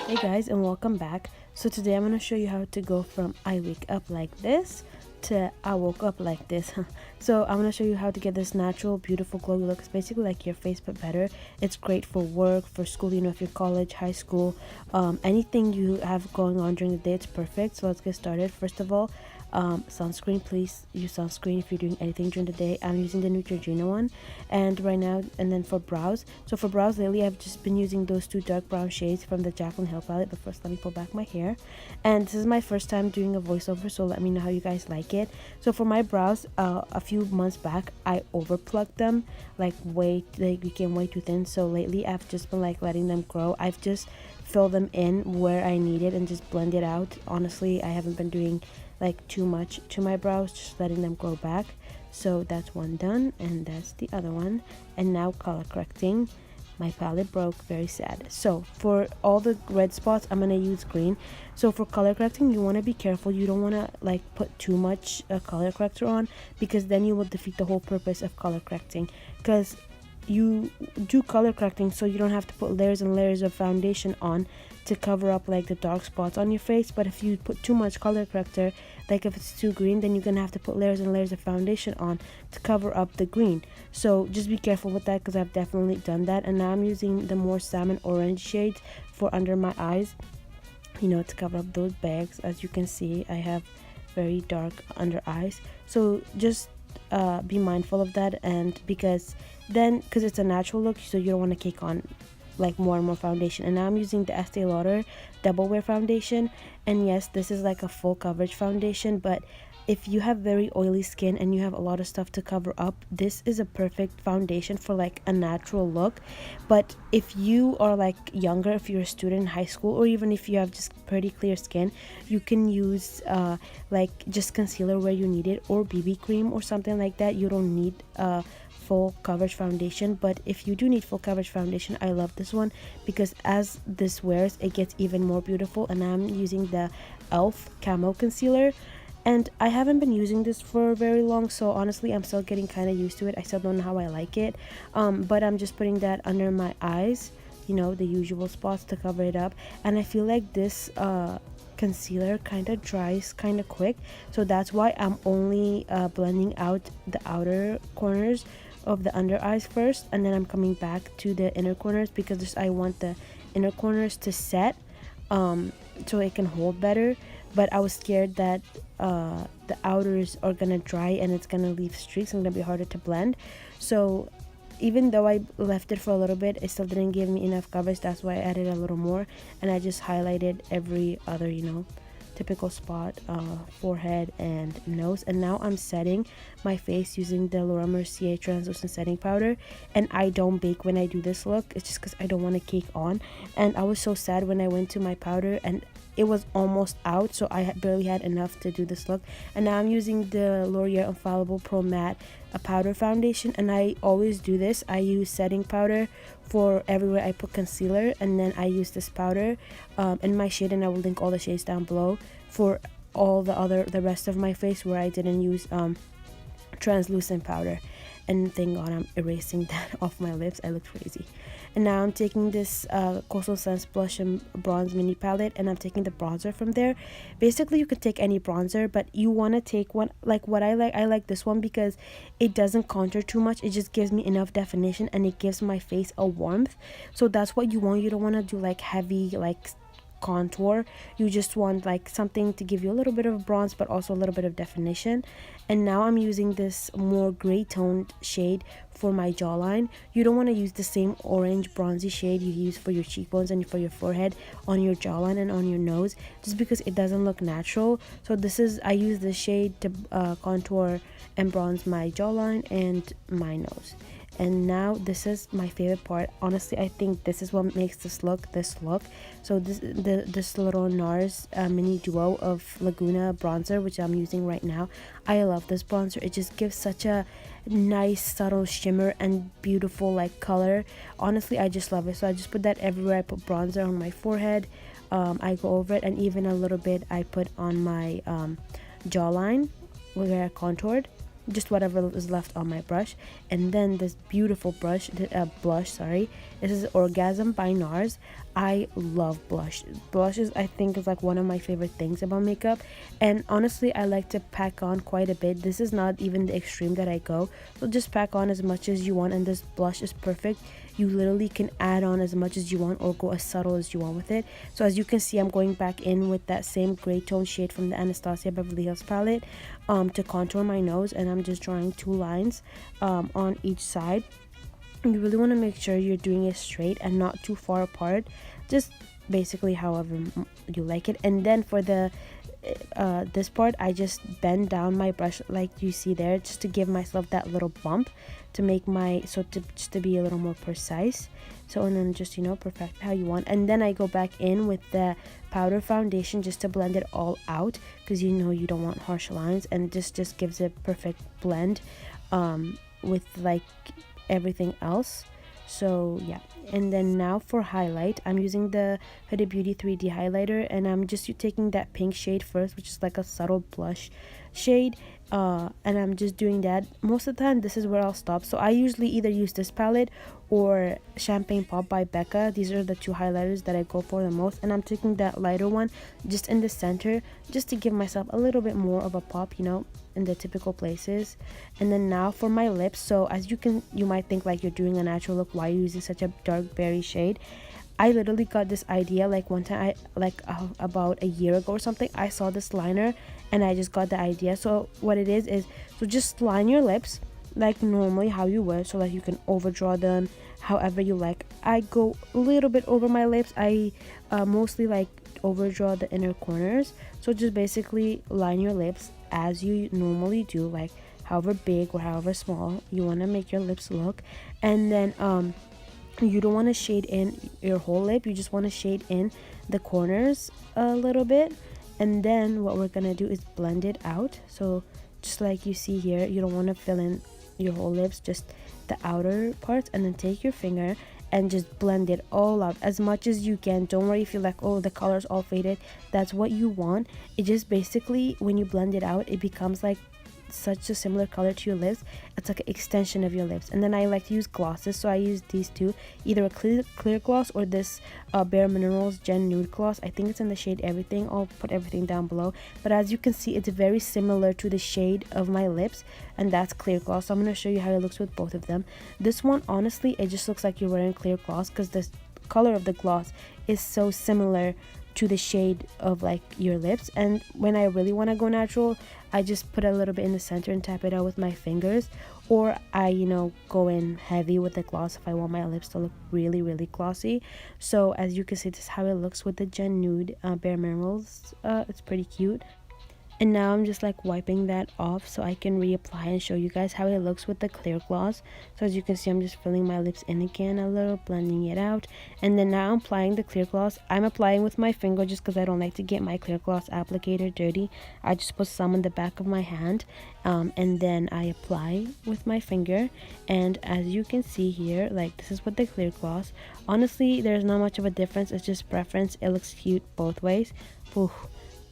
Hey guys, and welcome back. So today I'm going to show you how to go from I wake up like this to I woke up like this. So I'm going to show you how to get this natural beautiful glowy look. It's basically like your face but better. It's great for work, for school, if you're college, high school, anything you have going on during the day, it's perfect. So let's get started. First of all, sunscreen. Please use sunscreen if you're doing anything during the day. I'm using the Neutrogena one, and right now, and then for brows, so for brows lately I've just been using those two dark brown shades from the Jaclyn Hill palette. But first, let me pull back my hair, and this is my first time doing a voiceover, so let me know how you guys like it. So for my brows, a few months back I over plucked them, like they became way too thin. So lately I've just been like letting them grow. I've just filled them in where I need it and just blend it out. Honestly, I haven't been doing like too much to my brows, just letting them grow back. So that's one done, and that's the other one. And now color correcting. My palette broke, very sad. So for all the red spots, I'm gonna use green. So for color correcting, you want to be careful. You don't want to like put too much color corrector on, because then you will defeat the whole purpose of color correcting. Because you do color correcting so you don't have to put layers and layers of foundation on to cover up like the dark spots on your face. But if you put too much color corrector, like if it's too green, then you're gonna have to put layers and layers of foundation on to cover up the green. So just be careful with that, because I've definitely done that. And now I'm using the more salmon orange shades for under my eyes, to cover up those bags. As you can see, I have very dark under eyes, so just be mindful of that. And because it's a natural look, so you don't want to cake on like more and more foundation. And now I'm using the Estee Lauder double wear foundation, and yes, this is like a full coverage foundation, but if you have very oily skin and you have a lot of stuff to cover up, this is a perfect foundation for like a natural look. But if you are like younger, if you're a student in high school, or even if you have just pretty clear skin, you can use like just concealer where you need it, or BB cream or something like that. You don't need full coverage foundation. But if you do need full coverage foundation, I love this one, because as this wears, it gets even more beautiful. And I'm using the Elf Camo Concealer, and I haven't been using this for very long, so honestly I'm still getting kind of used to it. I still don't know how I like it, but I'm just putting that under my eyes, the usual spots to cover it up. And I feel like this concealer kind of dries kind of quick, so that's why I'm only blending out the outer corners of the under eyes first, and then I'm coming back to the inner corners, because I want the inner corners to set so it can hold better. But I was scared that the outers are gonna dry and it's gonna leave streaks and gonna be harder to blend. So even though I left it for a little bit, it still didn't give me enough coverage. That's why I added a little more, and I just highlighted every other typical spot, forehead and nose. And now I'm setting my face using the Laura Mercier translucent setting powder. And I don't bake when I do this look. It's just because I don't want to cake on. And I was so sad when I went to my powder and it was almost out, so I barely had enough to do this look. And now I'm using the L'Oreal Infallible Pro Matte powder foundation, and I always do this. I use setting powder for everywhere I put concealer, and then I use this powder in my shade, and I will link all the shades down below for all the rest of my face where I didn't use translucent powder. And thank God I'm erasing that off my lips. I look crazy. And now I'm taking this Coastal Scents Blush and Bronze Mini Palette, and I'm taking the bronzer from there. Basically, you could take any bronzer, but you want to take one like what I like. I like this one because it doesn't contour too much. It just gives me enough definition, and it gives my face a warmth. So that's what you want. You don't want to do like heavy like contour. You just want like something to give you a little bit of bronze but also a little bit of definition. And now I'm using this more gray toned shade for my jawline. You don't want to use the same orange bronzy shade you use for your cheekbones and for your forehead on your jawline and on your nose, just because it doesn't look natural. So I use this shade to contour and bronze my jawline and my nose. And now this is my favorite part. Honestly, I think this is what makes this look. So this little NARS mini duo of Laguna bronzer, which I'm using right now. I love this bronzer. It just gives such a nice subtle shimmer and beautiful like color. Honestly, I just love it. So I just put that everywhere I put bronzer. On my forehead, I go over it, and even a little bit I put on my jawline where I contoured. just whatever is left on my brush. And then this beautiful blush, sorry, this is Orgasm by NARS. I love blushes. I think is like one of my favorite things about makeup, and honestly I like to pack on quite a bit. This is not even the extreme that I go, so just pack on as much as you want, and this blush is perfect. You literally can add on as much as you want or go as subtle as you want with it. So as you can see, I'm going back in with that same gray tone shade from the Anastasia Beverly Hills palette to contour my nose, and I'm just drawing 2 lines on each side. You really want to make sure you're doing it straight and not too far apart, just basically however you like it. And then for the this part, I just bend down my brush like you see there, just to give myself that little bump to make my just to be a little more precise. So, and then just, you know, perfect how you want. And then I go back in with the powder foundation just to blend it all out, because you know you don't want harsh lines, and this just gives a perfect blend with like everything else. So yeah, and then now for highlight, I'm using the Huda Beauty 3D highlighter, and I'm just taking that pink shade first, which is like a subtle blush shade, and I'm just doing that. Most of the time this is where I'll stop, so I usually either use this palette or Champagne Pop by Becca. These are the 2 highlighters that I go for the most, and I'm taking that lighter one just in the center, just to give myself a little bit more of a pop, you know, in the typical places. And then now for my lips, so as you might think like you're doing a natural look, why are you using such a dark berry shade? I literally got this idea like one time, about a year ago or something. I saw this liner and I just got the idea. So what it is so just line your lips like normally how you would, so like you can overdraw them however you like. I go a little bit over my lips. I mostly like overdraw the inner corners. So just basically line your lips as you normally do, like however big or however small you want to make your lips look. And then you don't want to shade in your whole lip, you just want to shade in the corners a little bit. And then what we're gonna do is blend it out. So just like you see here, you don't want to fill in your whole lips, just the outer parts. And then take your finger and just blend it all out as much as you can. Don't worry if you're like, oh, the color's all faded. That's what you want. It just basically, when you blend it out, it becomes like such a similar color to your lips. It's like an extension of your lips. And then I like to use glosses, so I use these 2, either a clear gloss or this Bare Minerals Gen Nude Gloss. I think it's in the shade Everything. I'll put everything down below, but as you can see, it's very similar to the shade of my lips, and that's clear gloss. So I'm going to show you how it looks with both of them. This one, honestly, it just looks like you're wearing clear gloss, because the color of the gloss is so similar to the shade of like your lips. And when I really want to go natural, I just put a little bit in the center and tap it out with my fingers, or I, you know, go in heavy with the gloss if I want my lips to look really, really glossy. So as you can see, this is how it looks with the Gen Nude Bare Minerals. It's pretty cute. And now I'm just like wiping that off so I can reapply and show you guys how it looks with the clear gloss. So as you can see, I'm just filling my lips in again a little, blending it out. And then now I'm applying the clear gloss. I'm applying with my finger just because I don't like to get my clear gloss applicator dirty. I just put some on the back of my hand, and then I apply with my finger. And as you can see here, like this is what the clear gloss. Honestly, there's not much of a difference. It's just preference. It looks cute both ways. Ooh,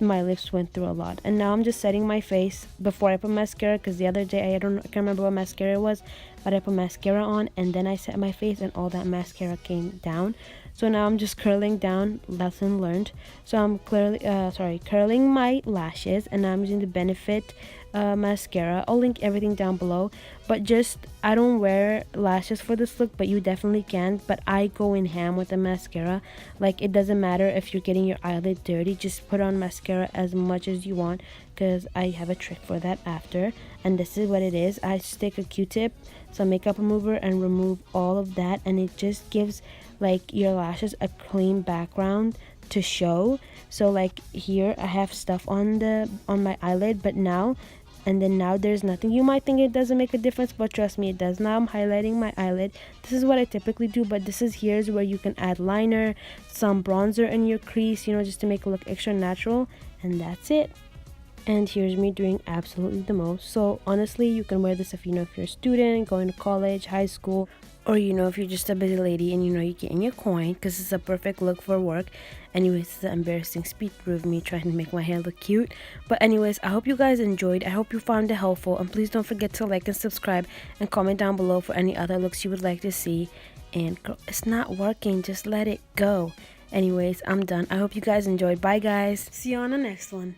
my lips went through a lot. And now I'm just setting my face before I put mascara, because the other day I can't remember what mascara it was, but I put mascara on and then I set my face and all that mascara came down. So now I'm just curling down, lesson learned. So I'm curling my lashes, and I'm using the Benefit mascara. I'll link everything down below, but just I don't wear lashes for this look, but you definitely can. But I go in ham with the mascara. Like, it doesn't matter if you're getting your eyelid dirty, just put on mascara as much as you want, because I have a trick for that after. And this is what it is. I just take a Q-tip, some makeup remover, and remove all of that, and it just gives like your lashes a clean background to show. So like here I have stuff on my eyelid, but now there's nothing. You might think it doesn't make a difference, but trust me, it does. Now I'm highlighting my eyelid. This is what I typically do, but here's where you can add liner, some bronzer in your crease, you know, just to make it look extra natural. And that's it. And here's me doing absolutely the most. So honestly, you can wear this if you're a student, going to college, high school, Or you know, if you're just a busy lady and you know you're getting your coin, because it's a perfect look for work. Anyways, it's an embarrassing speed through of me trying to make my hair look cute. But anyways, I hope you guys enjoyed. I hope you found it helpful, and please don't forget to like and subscribe and comment down below for any other looks you would like to see. And girl, it's not working, just let it go. Anyways, I'm done. I hope you guys enjoyed. Bye guys, see you on the next one.